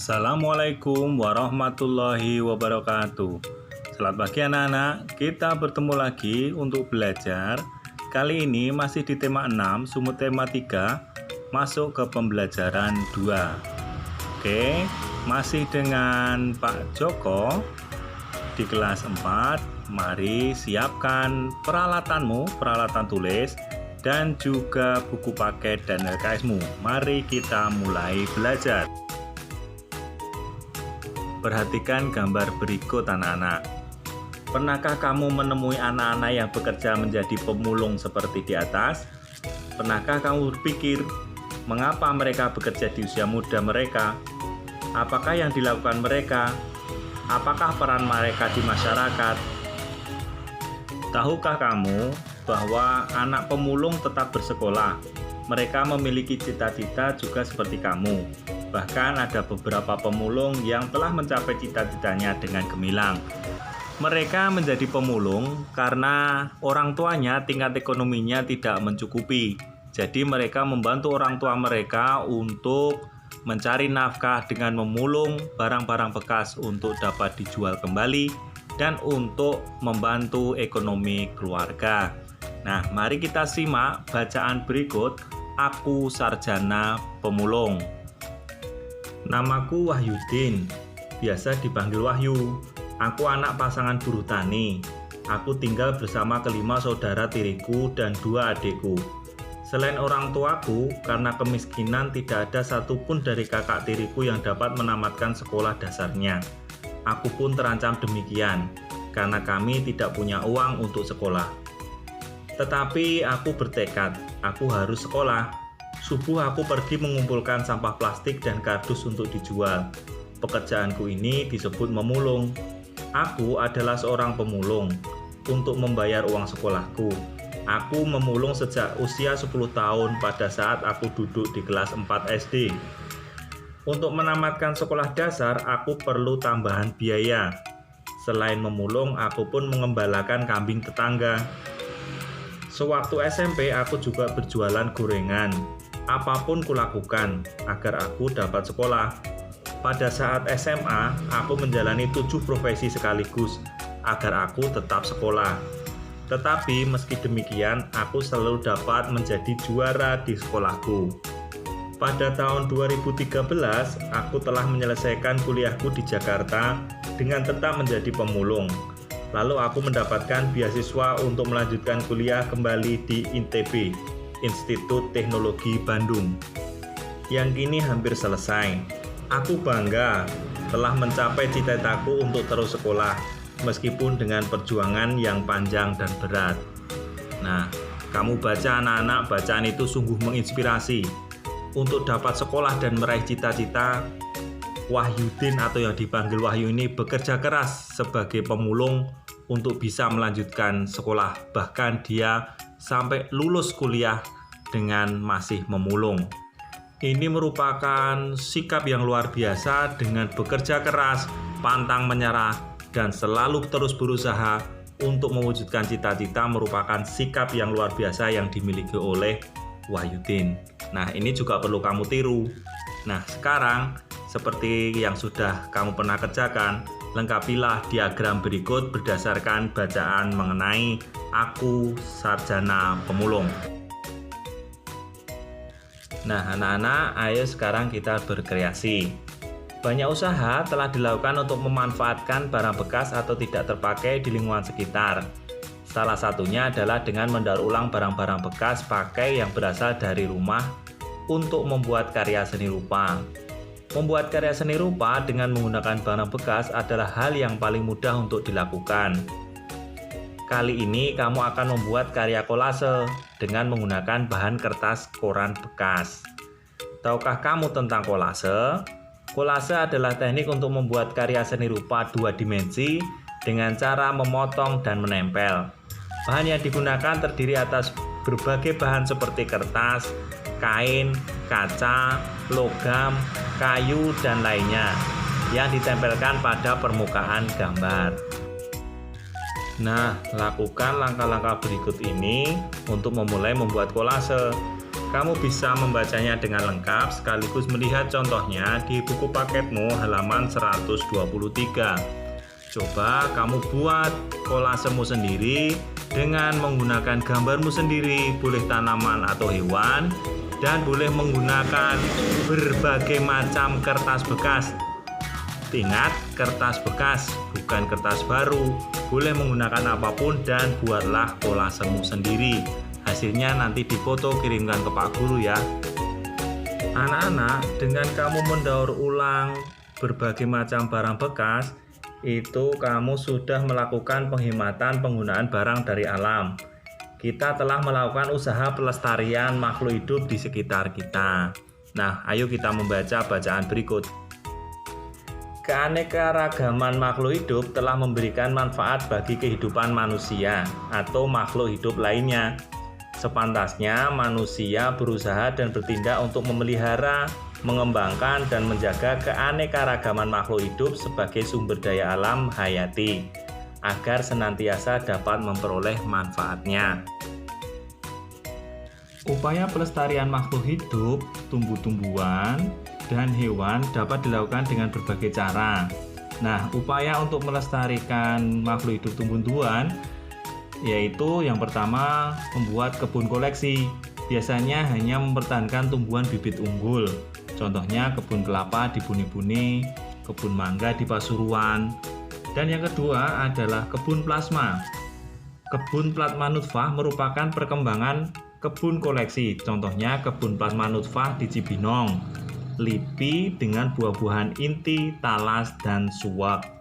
Assalamualaikum warahmatullahi wabarakatuh. Selamat pagi anak-anak, kita bertemu lagi untuk belajar. Kali ini masih di tema 6, sumut tema 3, masuk ke pembelajaran 2. Oke, masih dengan Pak Joko di kelas 4. Mari siapkan peralatanmu, peralatan tulis, dan juga buku paket dan LKS-mu. Mari kita mulai belajar. Perhatikan gambar berikut anak-anak. Pernahkah kamu menemui anak-anak yang bekerja menjadi pemulung seperti di atas? Pernahkah kamu berpikir, mengapa mereka bekerja di usia muda mereka? Apakah yang dilakukan mereka? Apakah peran mereka di masyarakat? Tahukah kamu bahwa anak pemulung tetap bersekolah? Mereka memiliki cita-cita juga seperti kamu. Bahkan ada beberapa pemulung yang telah mencapai cita-citanya dengan gemilang. Mereka menjadi pemulung karena orang tuanya tingkat ekonominya tidak mencukupi. Jadi mereka membantu orang tua mereka untuk mencari nafkah dengan memulung barang-barang bekas untuk dapat dijual kembali dan untuk membantu ekonomi keluarga. Nah, mari kita simak bacaan berikut. Aku sarjana pemulung. Namaku Wahyudin, biasa dipanggil Wahyu. Aku anak pasangan buruh tani. Aku tinggal bersama kelima saudara tiriku dan 2 adikku. Selain orang tuaku, karena kemiskinan tidak ada satupun dari kakak tiriku yang dapat menamatkan sekolah dasarnya. Aku pun terancam demikian, karena kami tidak punya uang untuk sekolah. Tetapi aku bertekad, aku harus sekolah. Subuh aku pergi mengumpulkan sampah plastik dan kardus untuk dijual. Pekerjaanku ini disebut memulung. Aku adalah seorang pemulung. Untuk membayar uang sekolahku, aku memulung sejak usia 10 tahun pada saat aku duduk di kelas 4 SD. Untuk menamatkan sekolah dasar, aku perlu tambahan biaya. Selain memulung, aku pun mengembalakan kambing tetangga. Sewaktu SMP, aku juga berjualan gorengan. Apapun kulakukan agar aku dapat sekolah. Pada saat SMA, aku menjalani 7 profesi sekaligus agar aku tetap sekolah. Tetapi meski demikian, aku selalu dapat menjadi juara di sekolahku. Pada tahun 2013, aku telah menyelesaikan kuliahku di Jakarta dengan tetap menjadi pemulung. Lalu aku mendapatkan beasiswa untuk melanjutkan kuliah kembali di INTB, Institut Teknologi Bandung, yang kini hampir selesai. Aku bangga telah mencapai cita-citaku untuk terus sekolah, meskipun dengan perjuangan yang panjang dan berat. Nah, kamu baca anak-anak, bacaan itu sungguh menginspirasi. Untuk dapat sekolah dan meraih cita-cita, Wahyudin atau yang dipanggil Wahyu ini bekerja keras sebagai pemulung untuk bisa melanjutkan sekolah. Bahkan dia sampai lulus kuliah dengan masih memulung. Ini merupakan sikap yang luar biasa dengan bekerja keras, pantang menyerah, dan selalu terus berusaha untuk mewujudkan cita-cita merupakan sikap yang luar biasa yang dimiliki oleh Wahyudin. Nah, ini juga perlu kamu tiru. Nah, sekarang seperti yang sudah kamu pernah kerjakan, lengkapilah diagram berikut berdasarkan bacaan mengenai aku sarjana pemulung. Nah, anak-anak, ayo sekarang kita berkreasi. Banyak usaha telah dilakukan untuk memanfaatkan barang bekas atau tidak terpakai di lingkungan sekitar. Salah satunya adalah dengan mendaur ulang barang-barang bekas pakai yang berasal dari rumah untuk membuat karya seni rupa. Membuat karya seni rupa dengan menggunakan barang bekas adalah hal yang paling mudah untuk dilakukan. Kali ini kamu akan membuat karya kolase dengan menggunakan bahan kertas koran bekas. Tahukah kamu tentang kolase? Kolase adalah teknik untuk membuat karya seni rupa 2 dimensi dengan cara memotong dan menempel. Bahan yang digunakan terdiri atas berbagai bahan seperti kertas, kain, kaca, logam, kayu, dan lainnya yang ditempelkan pada permukaan gambar. Nah, lakukan langkah-langkah berikut ini untuk memulai membuat kolase. Kamu bisa membacanya dengan lengkap sekaligus melihat contohnya di buku paketmu halaman 123. Coba kamu buat kolasemu sendiri dengan menggunakan gambarmu sendiri, boleh tanaman atau hewan, dan boleh menggunakan berbagai macam kertas bekas. Ingat, kertas bekas, bukan kertas baru. Boleh menggunakan apapun dan buatlah kolasemu sendiri. Hasilnya nanti difoto kirimkan ke Pak Guru ya. Anak-anak, dengan kamu mendaur ulang berbagai macam barang bekas, itu kamu sudah melakukan penghematan penggunaan barang dari alam. Kita telah melakukan usaha pelestarian makhluk hidup di sekitar kita. Nah, ayo kita membaca bacaan berikut. Keanekaragaman makhluk hidup telah memberikan manfaat bagi kehidupan manusia atau makhluk hidup lainnya. Sepantasnya manusia berusaha dan bertindak untuk memelihara, mengembangkan, dan menjaga keanekaragaman makhluk hidup sebagai sumber daya alam hayati, agar senantiasa dapat memperoleh manfaatnya. Upaya pelestarian makhluk hidup, tumbuh-tumbuhan, dan hewan dapat dilakukan dengan berbagai cara. Nah, upaya untuk melestarikan makhluk hidup tumbuh-tumbuhan yaitu yang pertama membuat kebun koleksi. Biasanya hanya mempertahankan tumbuhan bibit unggul. Contohnya kebun kelapa di Buni-Buni, kebun mangga di Pasuruan. Dan yang kedua adalah kebun plasma. Kebun plasma nutfah merupakan perkembangan kebun koleksi. Contohnya kebun plasma nutfah di Cibinong, LIPI dengan buah-buahan inti, talas, dan suwak.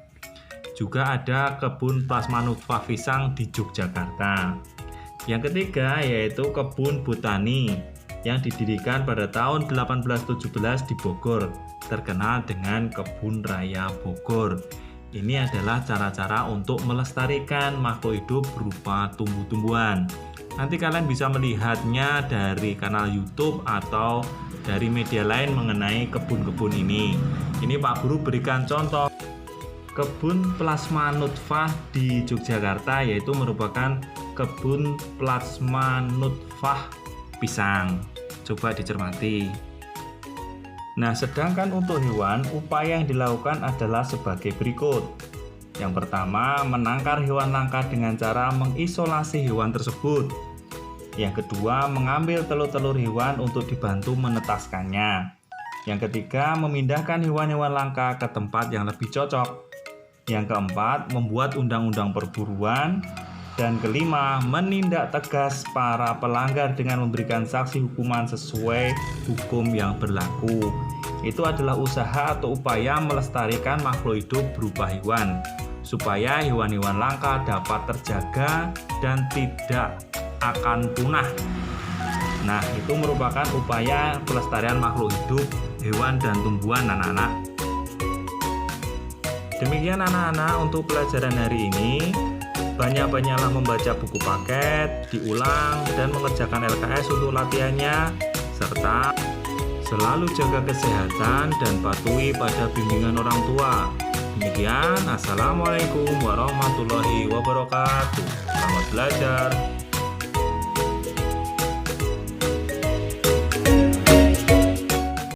Juga ada kebun plasma nutfah pisang di Yogyakarta. Yang ketiga yaitu kebun botani yang didirikan pada tahun 1817 di Bogor, terkenal dengan Kebun Raya Bogor. Ini adalah cara-cara untuk melestarikan makhluk hidup berupa tumbuh-tumbuhan. Nanti kalian bisa melihatnya dari kanal YouTube atau dari media lain mengenai kebun-kebun ini. Ini Pak Guru berikan contoh. Kebun plasma nutfah di Yogyakarta yaitu merupakan kebun plasma nutfah pisang. Coba dicermati. Nah, sedangkan untuk hewan, upaya yang dilakukan adalah sebagai berikut. Yang pertama, menangkar hewan langka dengan cara mengisolasi hewan tersebut. Yang kedua, mengambil telur-telur hewan untuk dibantu menetaskannya. Yang ketiga, memindahkan hewan-hewan langka ke tempat yang lebih cocok. Yang keempat, membuat undang-undang perburuan. Dan kelima, menindak tegas para pelanggar dengan memberikan sanksi hukuman sesuai hukum yang berlaku. Itu adalah usaha atau upaya melestarikan makhluk hidup berupa hewan, supaya hewan-hewan langka dapat terjaga dan tidak akan punah. Nah, itu merupakan upaya pelestarian makhluk hidup, hewan, dan tumbuhan anak-anak. Demikian anak-anak untuk pelajaran hari ini. Banyak-banyaklah membaca buku paket, diulang, dan mengerjakan LKS untuk latihannya, serta selalu jaga kesehatan dan patuhi pada bimbingan orang tua. Demikian, Assalamualaikum warahmatullahi wabarakatuh. Selamat belajar.